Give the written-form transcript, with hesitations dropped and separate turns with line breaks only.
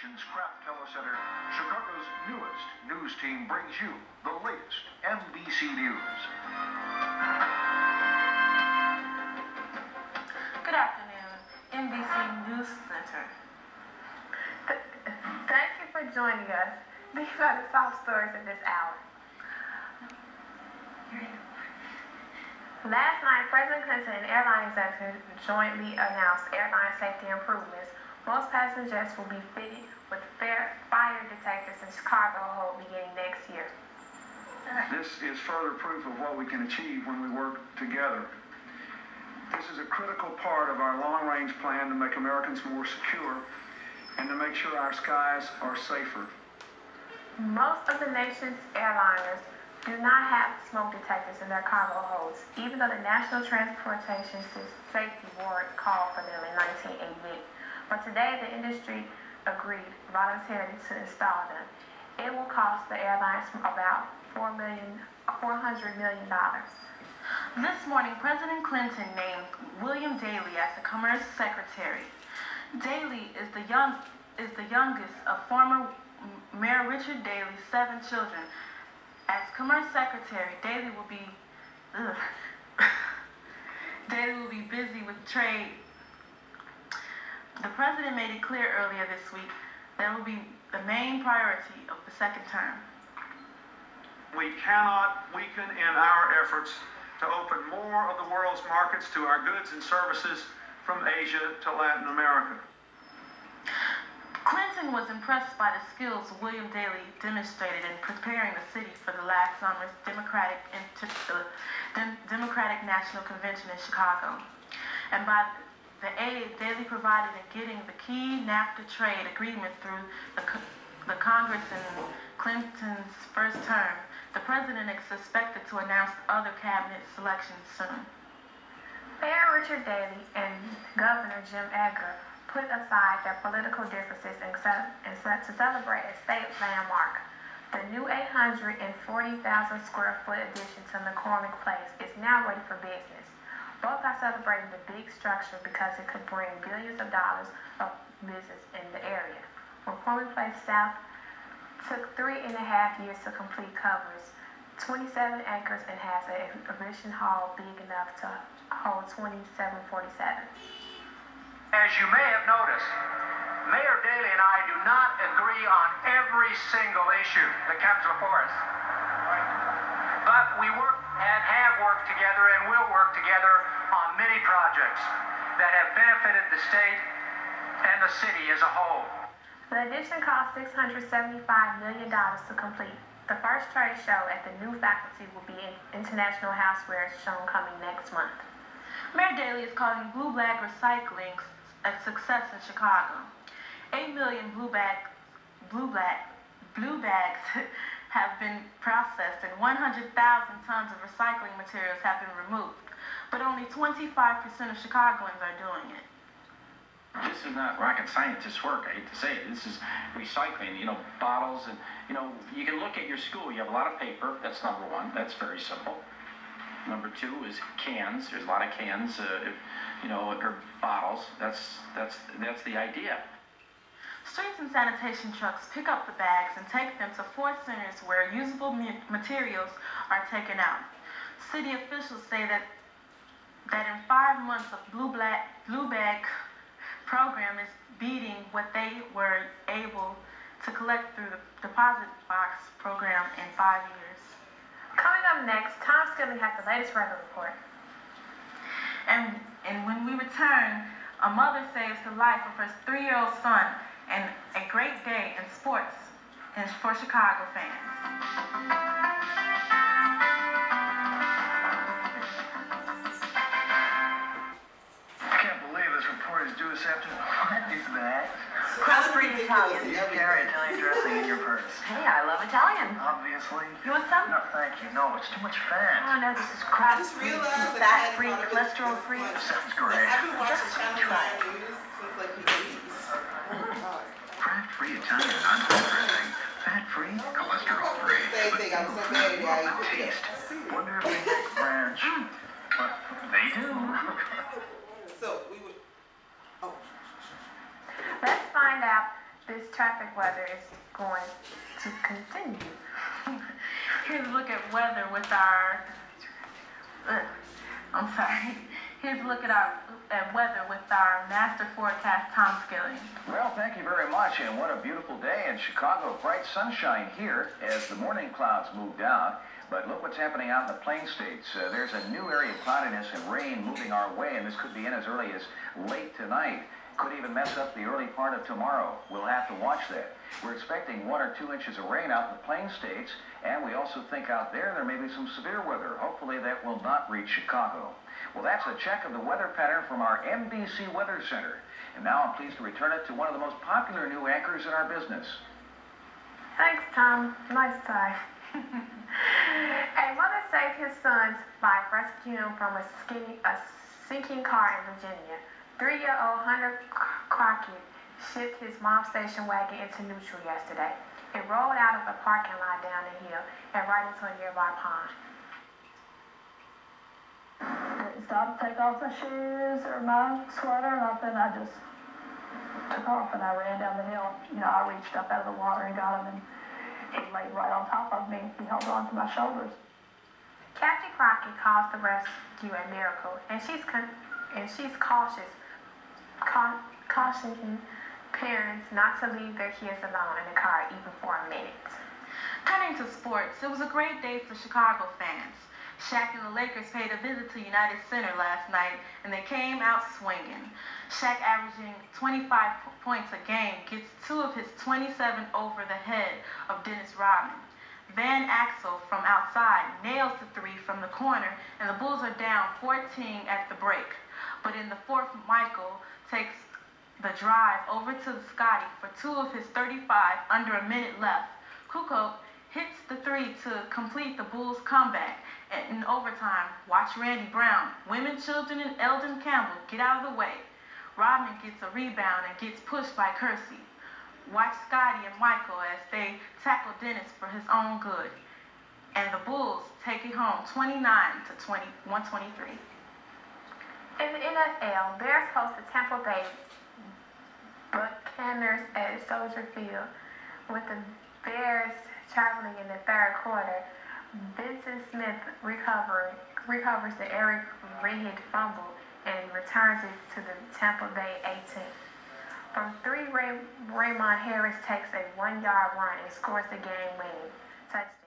nation's Kraft Telecenter, Chicago's newest news team brings you the latest NBC News.
Good afternoon, NBC News Center.
Thank you for joining us. These are the top stories of this hour. Last night, President Clinton and airline executives jointly announced airline safety improvements. Most passengers will be fitted with fire detectors in cargo hold beginning next year.
This is further proof of what we can achieve when we work together. This is a critical part of our long-range plan to make Americans more secure and to make sure our skies are safer.
Most of the nation's airliners do not have smoke detectors in their cargo holds, even though the National Transportation Safety Board called for them in 1988. But today, the industry agreed voluntarily to install them. It will cost the airlines about $400 million.
This morning, President Clinton named William Daley as the Commerce Secretary. Daley is the youngest of former Mayor Richard Daley's 7 children. As Commerce Secretary, Daley will be busy with trade. The president made it clear earlier this week that it will be the main priority of the second term.
We cannot weaken in our efforts to open more of the world's markets to our goods and services from Asia to Latin America.
Clinton was impressed by the skills William Daley demonstrated in preparing the city for the last summer's Democratic National Convention in Chicago, and by the aid Daley provided in getting the key NAFTA trade agreement through the Congress in Clinton's first term. The president is expected to announce other cabinet selections soon.
Mayor Richard Daley and Governor Jim Edgar put aside their political differences and to celebrate a state landmark. The new 840,000 square foot addition to McCormick Place is now ready for business. Both are celebrating the big structure because it could bring billions of dollars of business in the area. McCormick Place South took 3.5 years to complete, covers 27 acres, and has an exhibition hall big enough to hold 2747.
As you may have noticed, Mayor Daley and I do not agree on every single issue that comes before us. But we work and have worked together and will work together on many projects that have benefited the state and the city as a whole.
The addition cost $675 million to complete. The first trade show at the new faculty will be in International Houseware shown coming next month.
Mayor Daley is calling blue bag recycling a success in Chicago. 8 million blue bags have been processed and 100,000 tons of recycling materials have been removed. But only 25% of Chicagoans are doing it.
This is not rocket scientist work, I hate to say it. This is recycling, bottles, and, you can look at your school. You have a lot of paper. That's number one. That's very simple. Number 2 is cans. There's a lot of cans, or bottles. That's the idea.
Streets and sanitation trucks pick up the bags and take them to 4 centers where usable materials are taken out. City officials say that in 5 months of blue bag program is beating what they were able to collect through the deposit box program in 5 years.
Coming up next, Tom Skilling has the latest weather report.
And when we return, a mother saves the life of her 3-year-old son, and a great day in sports for Chicago fans.
I can't believe this report is due this afternoon. What is that?
Cross-breed Italian.
You carry Italian dressing in your purse.
Hey, I love Italian.
Obviously.
You want some?
No, thank you. No, it's too much fat.
Oh, no, this is cross-breed, fat-free, cholesterol-free.
Sounds great.
I've been watching Channel 9 News since like the 80s.
Fat-free Italian non-fat dressing. Fat-free, cholesterol-free.
Same thing. I'm so mad at you.
Taste. Wonder if they make ranch. But they do.
So we would. Oh.
Let's find out this traffic weather is going to continue.
Here's a look at weather with our. Here's a look at weather with our master forecast, Tom Skilling.
Well, thank you very much, and what a beautiful day in Chicago. Bright sunshine here as the morning clouds moved out. But look what's happening out in the Plain States. There's a new area of cloudiness and rain moving our way, and this could be in as early as late tonight. Could even mess up the early part of tomorrow. We'll have to watch that. We're expecting 1 or 2 inches of rain out in the Plain States, and we also think out there may be some severe weather. Hopefully that will not reach Chicago. Well, that's a check of the weather pattern from our NBC Weather Center. And now I'm pleased to return it to one of the most popular new anchors in our business.
Thanks, Tom. Nice tie. A mother saved his son's life rescuing him from a sinking car in Virginia. 3-year-old Hunter Crockett shipped his mom's station wagon into neutral yesterday. It rolled out of the parking lot down the hill and right into a nearby pond.
Didn't stop to take off my shoes or my sweater or nothing. I just took off and I ran down the hill. You know, I reached up out of the water and got him, and he laid right on top of me. He held on to my shoulders.
Captain Crockett calls the rescue a miracle, and she's cautioning parents not to leave their kids alone in the car even for a minute.
Turning to sports, it was a great day for Chicago fans. Shaq and the Lakers paid a visit to United Center last night, and they came out swinging. Shaq, averaging 25 points a game, gets 2 of his 27 over the head of Dennis Rodman. Van Axel from outside nails the 3 from the corner, and the Bulls are down 14 at the break. But in the fourth, Michael takes the drive over to Scotty for 2 of his 35 under a minute left. Kukoc hits the 3 to complete the Bulls' comeback. And in overtime, watch Randy Brown, women, children, and Eldon Campbell get out of the way. Rodman gets a rebound and gets pushed by Kersey. Watch Scotty and Michael as they tackle Dennis for his own good. And the Bulls take it home 29-123.
In the NFL, Bears host the Tampa Bay Buccaneers at Soldier Field. With the Bears traveling in the third quarter, Vincent Smith recovers the Eric Reid fumble and returns it to the Tampa Bay 18. From 3, Raymond Harris takes a 1-yard run and scores the game-winning touchdown.